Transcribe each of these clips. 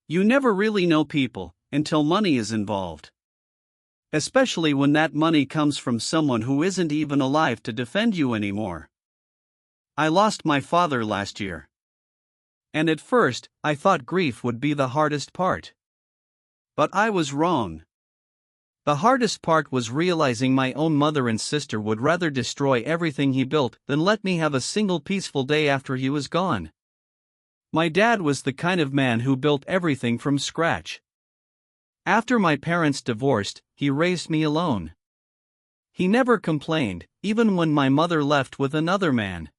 You never really know people until money is involved. Especially when that money comes from someone who isn't even alive to defend you anymore. I lost my father last year. And at first, I thought grief would be the hardest part. But I was wrong. The hardest part was realizing my own mother and sister would rather destroy everything he built than let me have a single peaceful day after he was gone. My dad was the kind of man who built everything from scratch. After my parents divorced, he raised me alone. He never complained, even when my mother left with another man.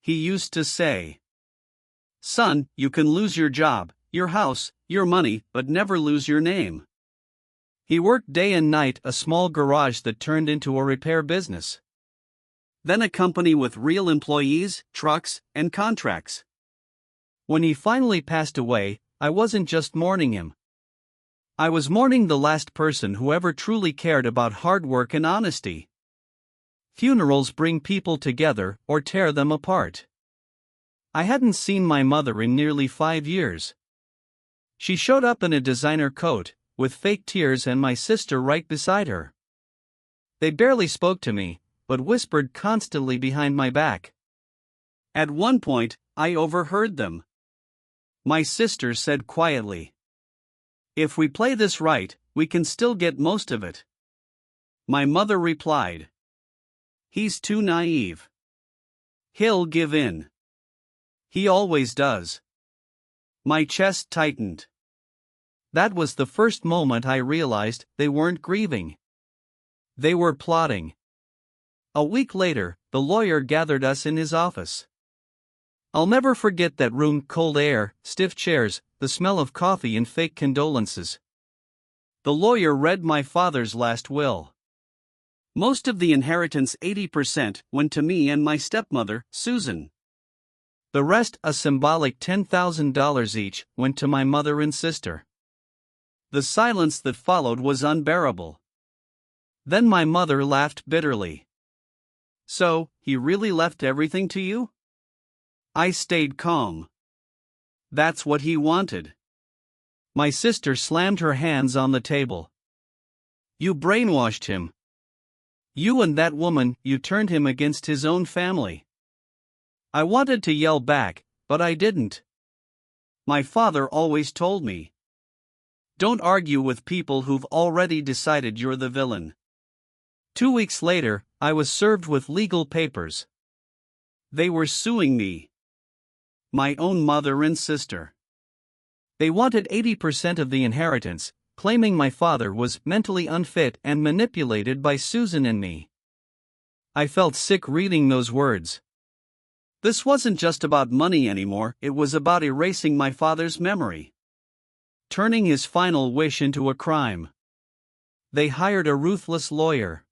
He used to say, "Son, you can lose your job, your house, your money, but never lose your name." He worked day and night, a small garage that turned into a repair business. Then a company with real employees, trucks, and contracts. When he finally passed away, I wasn't just mourning him. I was mourning the last person who ever truly cared about hard work and honesty. Funerals bring people together or tear them apart. I hadn't seen my mother in nearly 5 years. She showed up in a designer coat, with fake tears, and my sister right beside her. They barely spoke to me, but whispered constantly behind my back. At one point, I overheard them. My sister said quietly, "If we play this right, we can still get most of it." My mother replied, "He's too naive. He'll give in. He always does." My chest tightened. That was the first moment I realized they weren't grieving. They were plotting. A week later, the lawyer gathered us in his office. I'll never forget that room: cold air, stiff chairs, the smell of coffee, and fake condolences. The lawyer read my father's last will. Most of the inheritance, 80%, went to me and my stepmother, Susan. The rest, a symbolic $10,000 each, went to my mother and sister. The silence that followed was unbearable. Then my mother laughed bitterly. "So, he really left everything to you?" I stayed calm. "That's what he wanted." My sister slammed her hands on the table. "You brainwashed him. You and that woman, you turned him against his own family." I wanted to yell back, but I didn't. My father always told me, "Don't argue with people who've already decided you're the villain." 2 weeks later, I was served with legal papers. They were suing me. My own mother and sister. They wanted 80% of the inheritance, claiming my father was mentally unfit and manipulated by Susan and me. I felt sick reading those words. This wasn't just about money anymore, it was about erasing my father's memory. Turning his final wish into a crime. They hired a ruthless lawyer.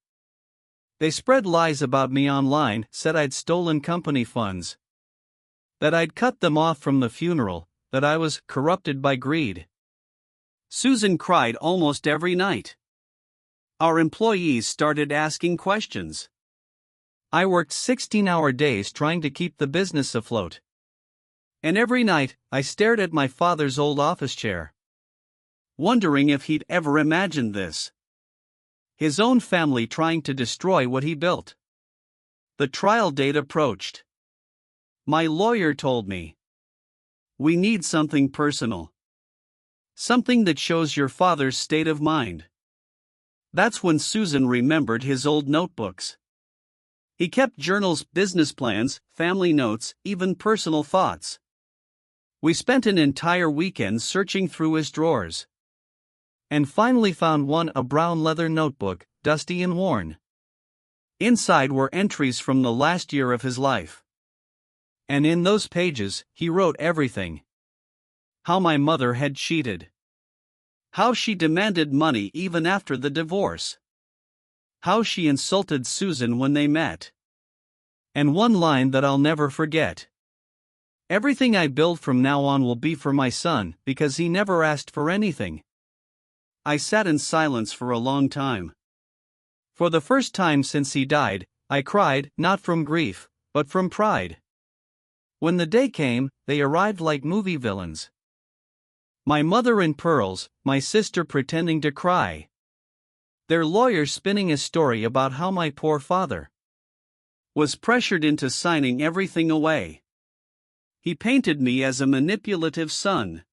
They spread lies about me online, said I'd stolen company funds, that I'd cut them off from the funeral, that I was corrupted by greed. Susan cried almost every night. Our employees started asking questions. I worked 16-hour days trying to keep the business afloat. And every night, I stared at my father's old office chair, wondering if he'd ever imagined this. His own family trying to destroy what he built. The trial date approached. My lawyer told me, "We need something personal. Something that shows your father's state of mind." That's when Susan remembered his old notebooks. He kept journals, business plans, family notes, even personal thoughts. We spent an entire weekend searching through his drawers. And finally found one, a brown leather notebook, dusty and worn. Inside were entries from the last year of his life. And in those pages, he wrote everything. How my mother had cheated. How she demanded money even after the divorce. How she insulted Susan when they met. And one line that I'll never forget. "Everything I build from now on will be for my son, because he never asked for anything." I sat in silence for a long time. For the first time since he died, I cried, not from grief, but from pride. When the day came, they arrived like movie villains. My mother in pearls, my sister pretending to cry. Their lawyer spinning a story about how my poor father was pressured into signing everything away. He painted me as a manipulative son,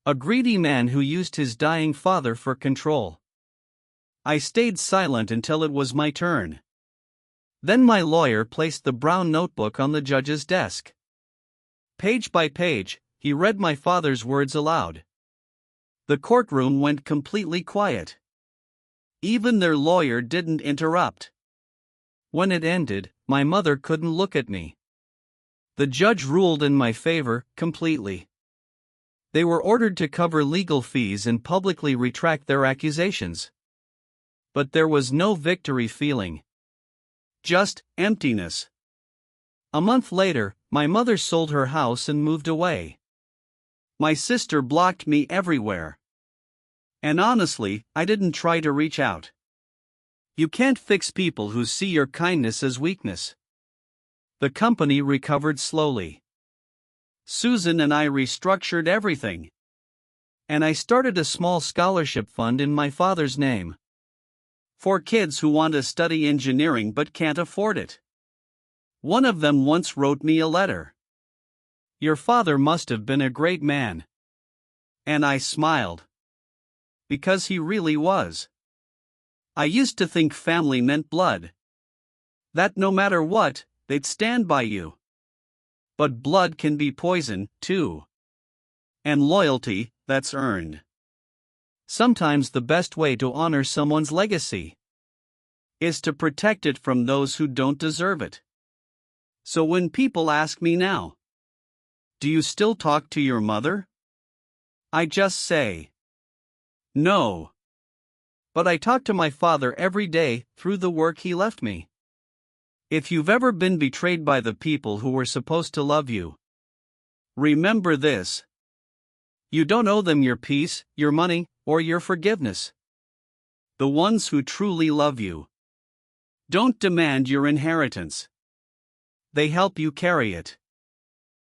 a greedy man who used his dying father for control. I stayed silent until it was my turn. Then my lawyer placed the brown notebook on the judge's desk. Page by page, he read my father's words aloud. The courtroom went completely quiet. Even their lawyer didn't interrupt. When it ended, my mother couldn't look at me. The judge ruled in my favor, completely. They were ordered to cover legal fees and publicly retract their accusations. But there was no victory feeling. Just emptiness. A month later, my mother sold her house and moved away. My sister blocked me everywhere. And honestly, I didn't try to reach out. You can't fix people who see your kindness as weakness. The company recovered slowly. Susan and I restructured everything. And I started a small scholarship fund in my father's name. For kids who want to study engineering but can't afford it. One of them once wrote me a letter. Your father must have been a great man. And I smiled. Because he really was. I used to think family meant blood. That no matter what, they'd stand by you. But blood can be poison, too. And loyalty, that's earned. Sometimes the best way to honor someone's legacy is to protect it from those who don't deserve it. So when people ask me now, do you still talk to your mother? I just say, no. But I talk to my father every day through the work he left me. If you've ever been betrayed by the people who were supposed to love you, remember this. You don't owe them your peace, your money, or your forgiveness. The ones who truly love you don't demand your inheritance. They help you carry it.